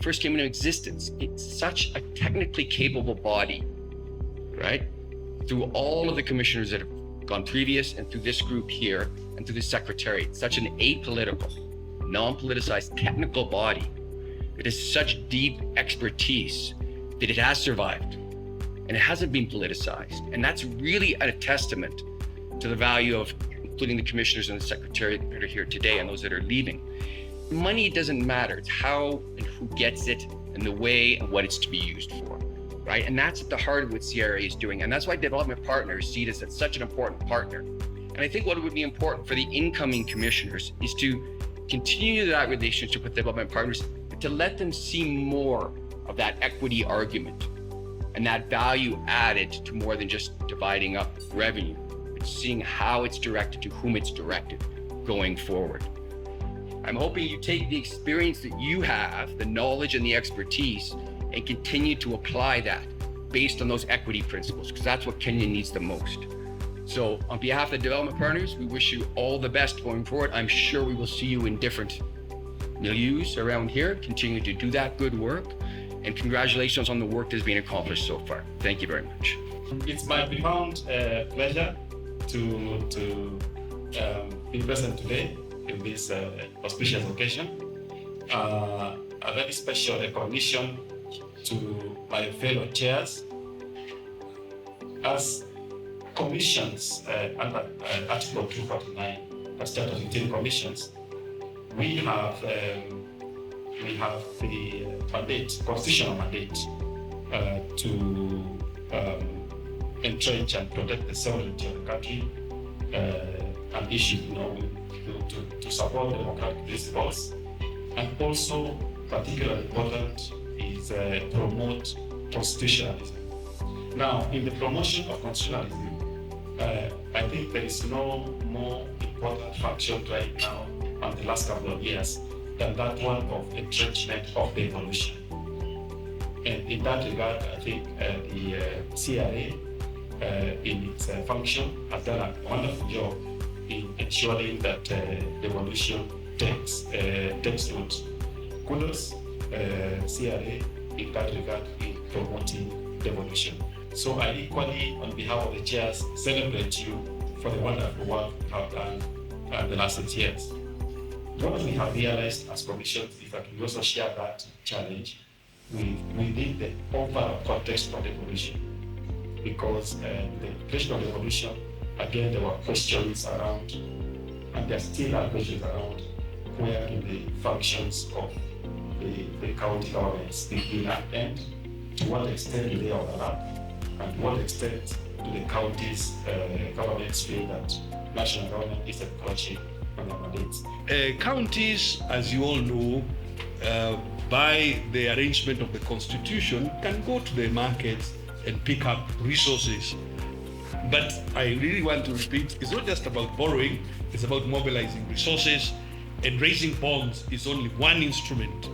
first came into existence. It's such a technically capable body, right? Through all of the commissioners that have gone previous and through this group here and through the secretariat, such an apolitical, non-politicized technical body that has such deep expertise that it has survived and it hasn't been politicized. And that's really a testament to the value of including the commissioners and the secretariat that are here today and those that are leaving. Money doesn't matter, it's how and who gets it and the way and what it's to be used for, right? And that's at the heart of what CRA is doing. And that's why development partners see this as such an important partner. And I think what would be important for the incoming commissioners is to continue that relationship with development partners, but to let them see more of that equity argument and that value added to more than just dividing up revenue. It's seeing how it's directed to whom it's directed going forward. I'm hoping you take the experience that you have, the knowledge and the expertise, and continue to apply that based on those equity principles, because that's what Kenya needs the most. So on behalf of the development partners, we wish you all the best going forward. I'm sure we will see you in different milieus around here, continue to do that good work, and congratulations on the work that's been accomplished so far. Thank you very much. It's my profound pleasure to be present today in this auspicious occasion. A very special recognition to my fellow chairs. As commissions under Article 249, as Charter 15 commissions, we have the mandate, constitutional mandate, to entrench and protect the sovereignty of the country and issue, to support democratic principles, and also particularly important is promote constitutionalism. Now, in the promotion of constitutionalism, I think there is no more important function right now in the last couple of years than that one of entrenchment of the evolution. And in that regard, I think the CRA in its function has done a wonderful job in ensuring that devolution takes root. Kudos, CRA, in that regard, in promoting devolution. So I equally, on behalf of the chairs, celebrate you for the wonderful work you have done in the last 8 years. What we have realized as commissions is that we also share that challenge within the overall context of devolution. Because the question of devolution, again, there were questions around, and there still are questions around, where do the functions of the county governments begin and end? To what extent do they overlap? And to what extent do the counties' governments feel that national government is encroaching on their mandates? Counties, as you all know, by the arrangement of the constitution, can go to the markets and pick up resources. But I really want to repeat, it's not just about borrowing, it's about mobilizing resources, and raising bonds is only one instrument.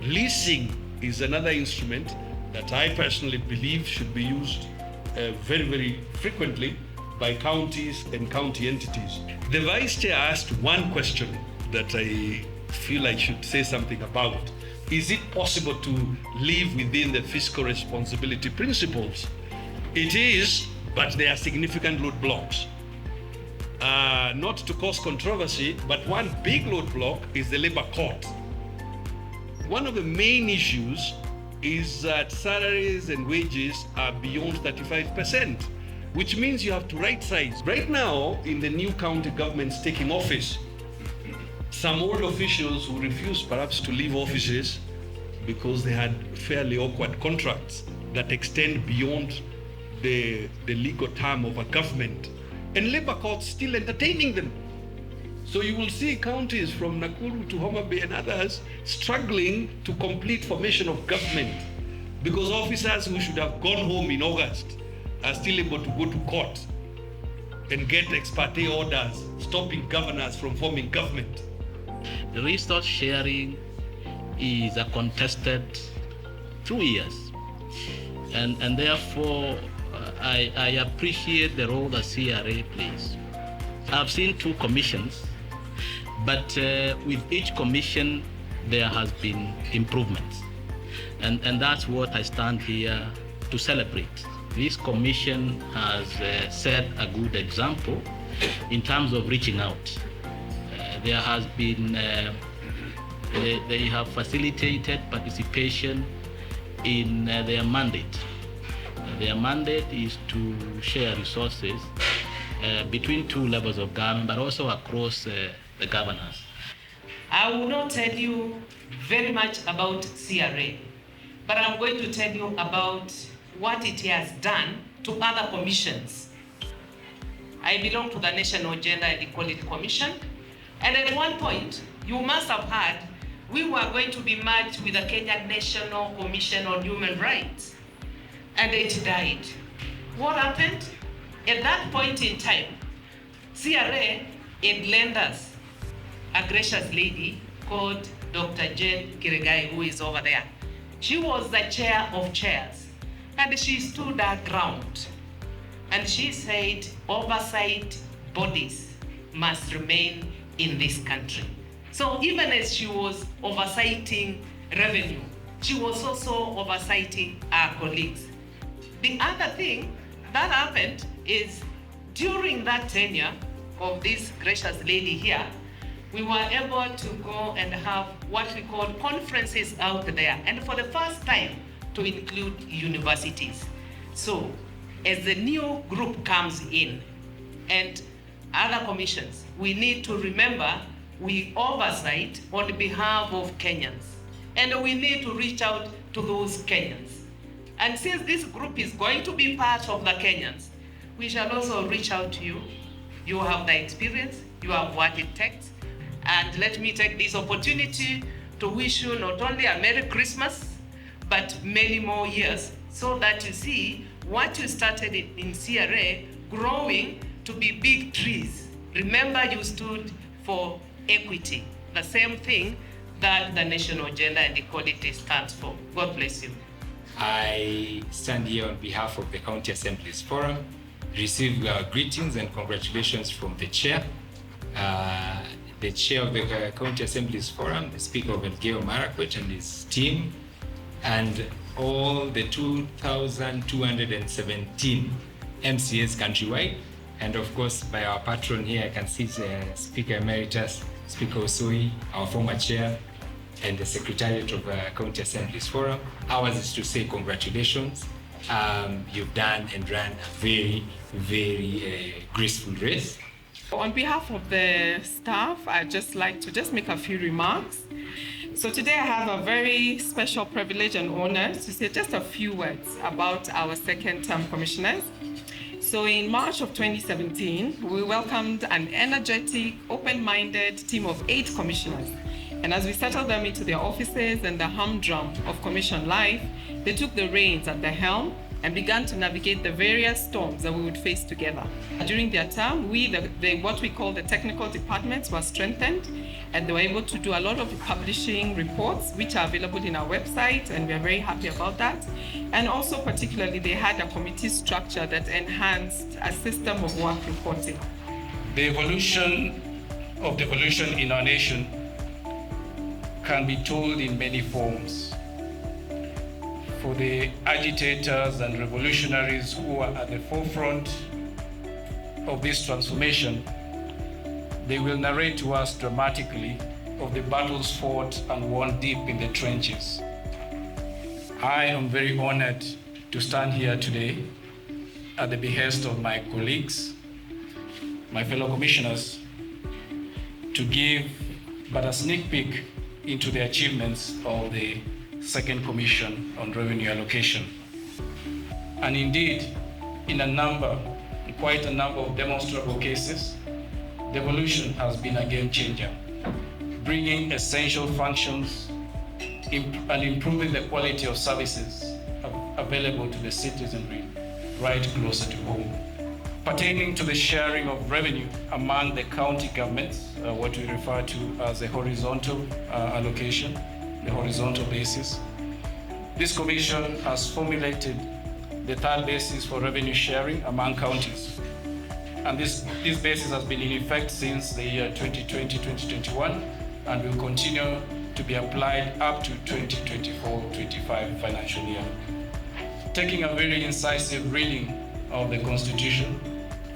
Leasing is another instrument that I personally believe should be used very, very frequently by counties and county entities. The Vice Chair asked one question that I feel I should say something about. Is it possible to live within the fiscal responsibility principles? It is, but there are significant roadblocks. Not to cause controversy, but one big roadblock is the labor court. One of the main issues is that salaries and wages are beyond 35%, which means you have to right size. Right now, in the new county governments taking office, some old officials who refuse perhaps to leave offices because they had fairly awkward contracts that extend beyond the legal term of a government, and labor courts still entertaining them. So you will see counties from Nakuru to Homa Bay and others struggling to complete formation of government because officers who should have gone home in August are still able to go to court and get ex parte orders stopping governors from forming government. The resource sharing is a contested 2 years, and therefore I appreciate the role that CRA plays. I've seen 2 commissions, but with each commission there has been improvements. And that's what I stand here to celebrate. This commission has set a good example in terms of reaching out. There has been, they have facilitated participation in their mandate. Their mandate is to share resources between two levels of government, but also across the governance. I will not tell you very much about CRA, but I'm going to tell you about what it has done to other commissions. I belong to the National Gender and Equality Commission, and at one point, you must have heard, we were going to be merged with the Kenya National Commission on Human Rights, and it died. What happened? At that point in time, CRA had lent us a gracious lady called Dr. Jane Kirigai, who is over there. She was the chair of chairs, and she stood her ground. And she said, oversight bodies must remain in this country. So even as she was oversighting revenue, she was also oversighting our colleagues. The other thing that happened is during that tenure of this gracious lady here, we were able to go and have what we call conferences out there, and for the first time to include universities. So as the new group comes in and other commissions, we need to remember we oversight on behalf of Kenyans, and we need to reach out to those Kenyans. And since this group is going to be part of the Kenyans, we shall also reach out to you. You have the experience, you have what it takes. And let me take this opportunity to wish you not only a Merry Christmas, but many more years, so that you see what you started in CRA growing to be big trees. Remember, you stood for equity, the same thing that the National Gender and Equality stands for. God bless you. I stand here on behalf of the County Assemblies Forum, receive greetings and congratulations from the chair. The chair of the County Assemblies Forum, the Speaker of Elgeyo Marakwet and his team, and all the 2,217 MCAs countrywide, and of course by our patron here, I can see Speaker Emeritus, Speaker Osoi, our former chair, and the Secretariat of the County Assemblies Forum. Ours is to say congratulations. You've done and ran a very, very graceful race. On behalf of the staff, I'd just like to make a few remarks. So today I have a very special privilege and honor to say just a few words about our second term commissioners. So in March of 2017, we welcomed an energetic, open-minded team of 8 commissioners. And as we settled them into their offices and the humdrum of commission life, they took the reins at the helm and began to navigate the various storms that we would face together. During their term, what we call the technical departments were strengthened, and they were able to do a lot of publishing reports, which are available in our website, and we are very happy about that. And also particularly, they had a committee structure that enhanced a system of work reporting. The evolution of devolution in our nation can be told in many forms. For the agitators and revolutionaries who are at the forefront of this transformation, they will narrate to us dramatically of the battles fought and won deep in the trenches. I am very honored to stand here today at the behest of my colleagues, my fellow commissioners, to give but a sneak peek into the achievements of the Second Commission on Revenue Allocation. And indeed, in quite a number of demonstrable cases, devolution has been a game changer, bringing essential functions and improving the quality of services available to the citizenry right closer to home. Pertaining to the sharing of revenue among the county governments, what we refer to as a horizontal allocation, the horizontal basis. This commission has formulated the third basis for revenue sharing among counties. And this basis has been in effect since the year 2020-2021 and will continue to be applied up to 2024-25 financial year. Taking a very incisive reading of the Constitution,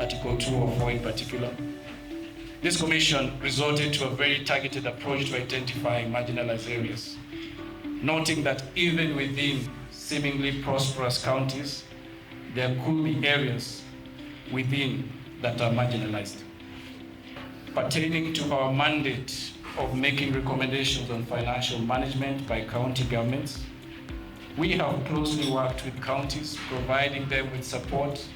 Article 204 in particular, this commission resorted to a very targeted approach to identifying marginalized areas, noting that even within seemingly prosperous counties, there could be areas within that are marginalized. Pertaining to our mandate of making recommendations on financial management by county governments, we have closely worked with counties, providing them with support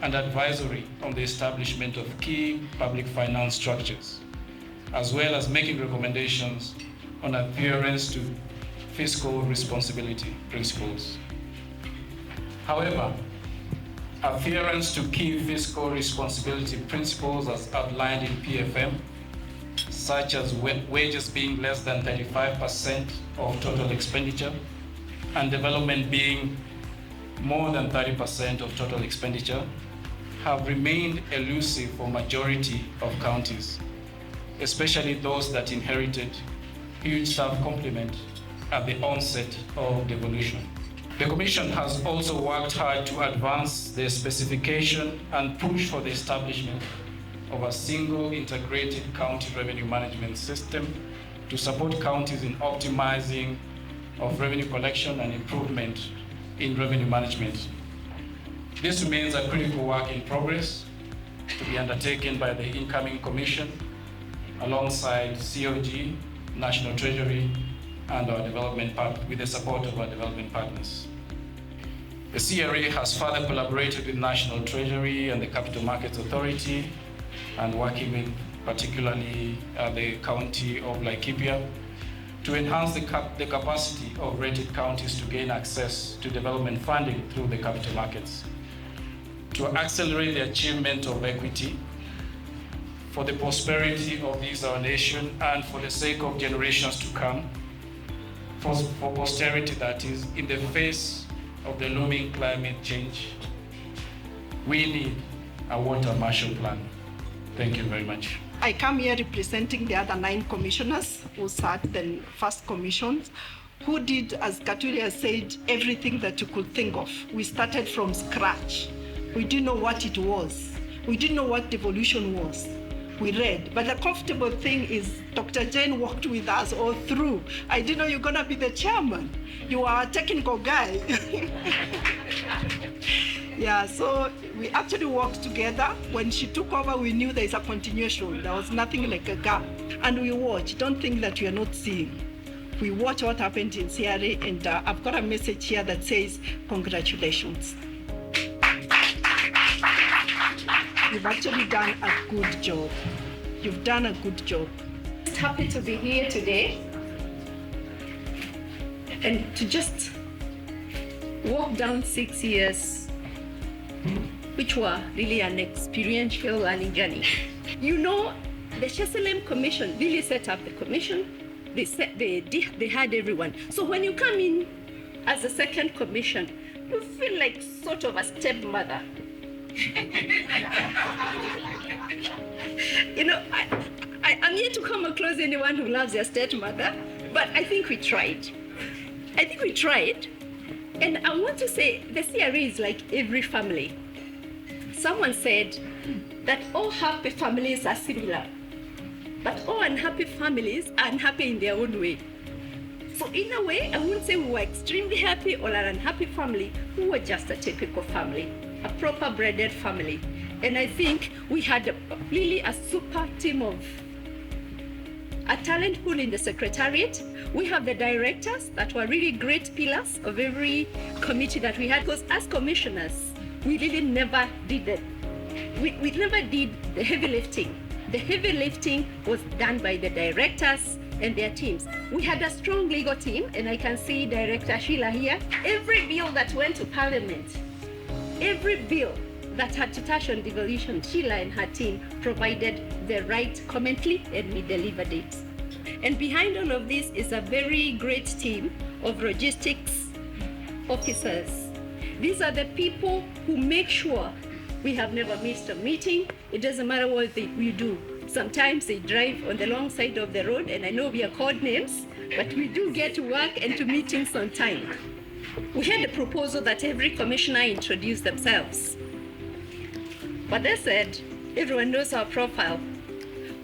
and advisory on the establishment of key public finance structures, as well as making recommendations on adherence to fiscal responsibility principles. However, adherence to key fiscal responsibility principles as outlined in PFM, such as wages being less than 35% of total expenditure and development being more than 30% of total expenditure, have remained elusive for majority of counties, especially those that inherited huge staff complement at the onset of devolution. The Commission has also worked hard to advance the specification and push for the establishment of a single integrated county revenue management system to support counties in optimizing of revenue collection and improvement in revenue management. This remains a critical work in progress to be undertaken by the incoming Commission alongside COG, National Treasury, and our development with the support of our development partners. The CRA has further collaborated with National Treasury and the Capital Markets Authority, and working with particularly the County of Laikipia to enhance the capacity of rated counties to gain access to development funding through the capital markets, to accelerate the achievement of equity for the prosperity of this our nation and for the sake of generations to come, for posterity that is in the face of the looming climate change. We need a water Marshall Plan. Thank you very much. I come here representing the other 9 commissioners who sat the first commission, who did, as Katulia said, everything that you could think of. We started from scratch. We didn't know what it was. We didn't know what devolution was. We read, but the comfortable thing is Dr. Jane walked with us all through. I didn't know you're gonna be the chairman. You are a technical guy. Yeah, so we actually worked together. When she took over, we knew there is a continuation. There was nothing like a gap. And we watch. Don't think that we are not seeing. We watch what happened in CRA, and I've got a message here that says, congratulations. You've actually done a good job. You've done a good job. Happy to be here today and to just walk down 6 years, which were really an experiential learning journey. You know, the Chesalem Commission really set up the commission. They had everyone. So when you come in as a second commission, you feel like sort of a stepmother. You know, I'm here to come across anyone who loves their stepmother, but I think we tried. And I want to say the CRA is like every family. Someone said that all happy families are similar, but all unhappy families are unhappy in their own way. So in a way, I wouldn't say we were extremely happy or an unhappy family. We were just a typical family, a proper breaded family. And I think we had really a super team of a talent pool in the secretariat. We have the directors that were really great pillars of every committee that we had, because as commissioners, we really never did it. We never did the heavy lifting. The heavy lifting was done by the directors and their teams. We had a strong legal team, and I can see Director Sheila here. Every bill that went to Parliament, every bill that had to touch on devolution, Sheila and her team provided the right commentary, and we delivered it. And behind all of this is a very great team of logistics officers. These are the people who make sure we have never missed a meeting. It doesn't matter what we do. Sometimes they drive on the long side of the road, and I know we are called names, but we do get to work and to meetings on time. We had a proposal that every commissioner introduce themselves. But they said, everyone knows our profile.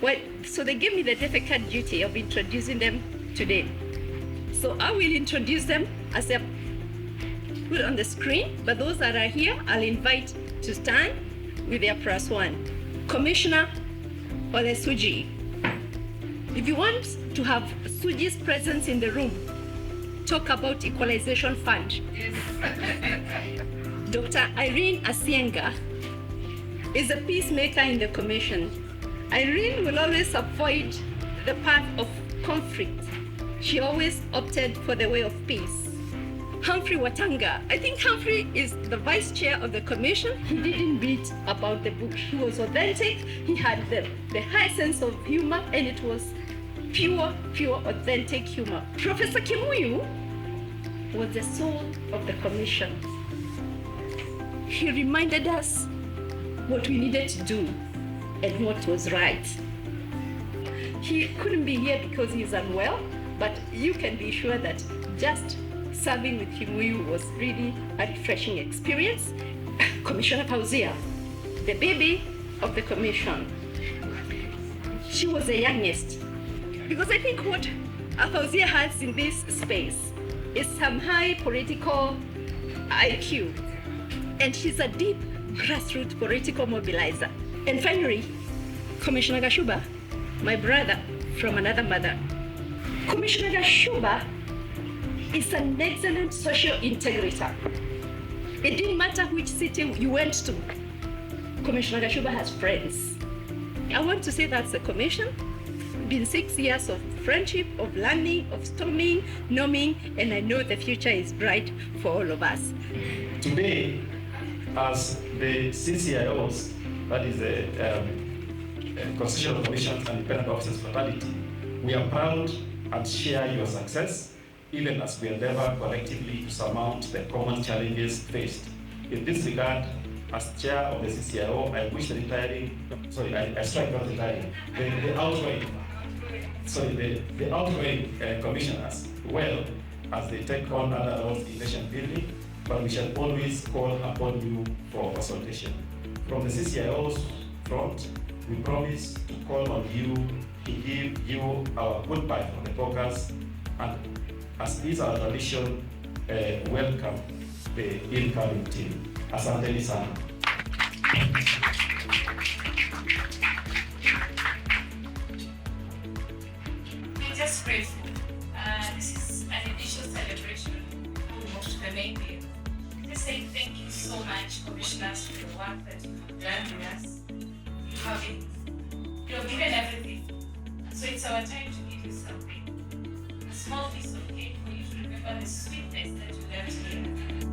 Well, so they gave me the difficult duty of introducing them today. So I will introduce them as they're put on the screen, but those that are here, I'll invite to stand with their +1. Commissioner Ole Suji. If you want to have Suji's presence in the room, talk about Equalization Fund. Dr. Irene Asienga is a peacemaker in the commission. Irene will always avoid the path of conflict. She always opted for the way of peace. Humphrey Watanga. I think Humphrey is the vice chair of the commission. He didn't beat about the bush. He was authentic. He had the high sense of humor, and it was pure, authentic humor. Professor Kimuyu was the soul of the commission. He reminded us what we needed to do and what was right. He couldn't be here because he's unwell, but you can be sure that just serving with Kimuyu was really a refreshing experience. Commissioner Fauzia, the baby of the commission. She was the youngest. Because I think what Fauzia has in this space is some high political IQ. And she's a deep grassroots political mobilizer. And finally, Commissioner Gashuba, my brother from another mother. Commissioner Gashuba is an excellent social integrator. It didn't matter which city you went to, Commissioner Gashuba has friends. I want to say that's a commission. Been 6 years of friendship, of learning, of storming, norming, and I know the future is bright for all of us. Today, as the CCIOs, that is the Constitutional Commissions and Independent Officers Fraternity, we are proud and share your success, even as we endeavor collectively to surmount the common challenges faced. In this regard, as chair of the CCIO, I wish the retiring, I strike not retiring, the outgoing commissioners well as they take on other roles in nation building, but we shall always call upon you for consultation. From the CCIO's front, we promise to call on you to give you our goodbye from the focus, and as is our tradition, welcome the incoming team. Asanteni sana. We're just grateful. This is an initial celebration. We'll move to the main day. Just saying thank you so much, commissioners, for the work that you have done with us. You have given everything. So it's our time to give you something. A small piece of cake for you to remember the sweetness that you left here.